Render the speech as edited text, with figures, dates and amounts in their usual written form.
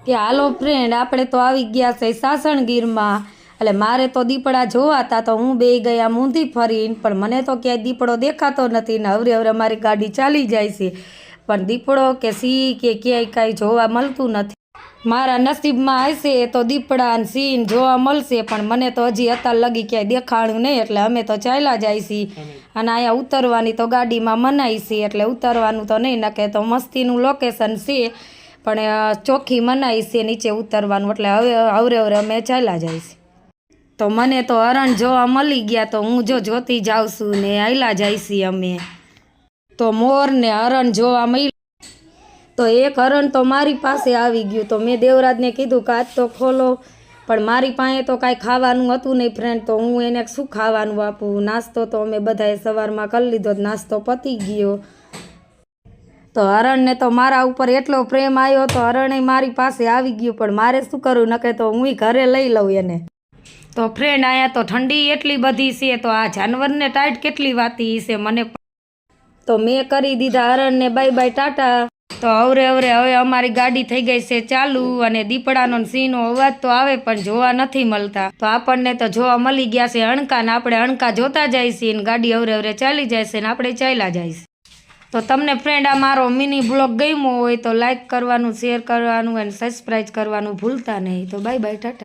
કે હાલો ફ્રેન્ડ, આપણે તો આવી ગયા છે સાસણગીરમાં. એટલે મારે તો દીપડા જોવાતા તો હું બે ગયા મૂંધી ફરીને, પણ મને તો ક્યાંય દીપડો દેખાતો નથી ને હવરે હવરે મારી ગાડી ચાલી જાય છે, પણ દીપડો કે સિંહ કે ક્યાંય કાંઈ જોવા મળતું નથી. મારા નસીબમાં હશે તો દીપડા અને સિંહ જોવા મળશે, પણ મને તો હજી અત્યાર લગી ક્યાંય દેખાણું નહીં. એટલે અમે તો ચાલ્યા જાય છીએ, અને અહીંયા ઉતરવાની તો ગાડીમાં મનાઈ છે, એટલે ઉતરવાનું તો નહીં, નકે તો મસ્તીનું લોકેશન છે, પણ ચોખ્ખી મનાઈ છે નીચે ઉતરવાનું. એટલે હવે હવરે હવરે અમે ચાલ્યા જાય છે. તો મને તો હરણ જોવા મળી ગયા, તો હું જોતી જાઉં છું ને આયલા જાય છીએ અમે. તો મોર ને હરણ જોવા મળ્યું. તો એક હરણ તો મારી પાસે આવી ગયું. તો મેં દેવરાજને કીધું કે આજ તો ખોલો, પણ મારી પાસે તો કાંઈ ખાવાનું હતું નહીં ફ્રેન્ડ. તો હું એને શું ખાવાનું આપું? નાસ્તો તો અમે બધાએ સવારમાં કરી લીધો, નાસ્તો પતી ગયો. તો હરણને તો મારા ઉપર એટલો પ્રેમ આવ્યો, તો હરણે મારી પાસે આવી ગયું, પણ મારે શું કરવું? નકે તો હું ઘરે લઈ લઉં એને. તો ફ્રેન્ડ, અહીંયા તો ઠંડી એટલી બધી છે, તો આ જાનવરને ટાઈટ કેટલી વાતી છે મને. તો મેં કરી દીધા હરણને બાય બાય ટાટા. તો હવરે હવરે હવે અમારી ગાડી થઈ ગઈ છે ચાલુ, અને દીપડાનો સિંહનો અવાજ તો આવે પણ જોવા નથી મળતા. તો આપણને તો જોવા મળી ગયા છે અણકા, ને આપણે અણકા જોતા જાય છે, ને ગાડી હવરે હવરે ચાલી જાય છે, ને આપણે ચાલ્યા જાય છે. તો તમને ફ્રેન્ડ આ મારો મિની બ્લોગ ગમ્યો હોય તો લાઈક કરવાનું, શેર કરવાનું અને સબસ્ક્રાઈબ કરવાનું ભૂલતા નહીં. તો બાય બાય ટાટા.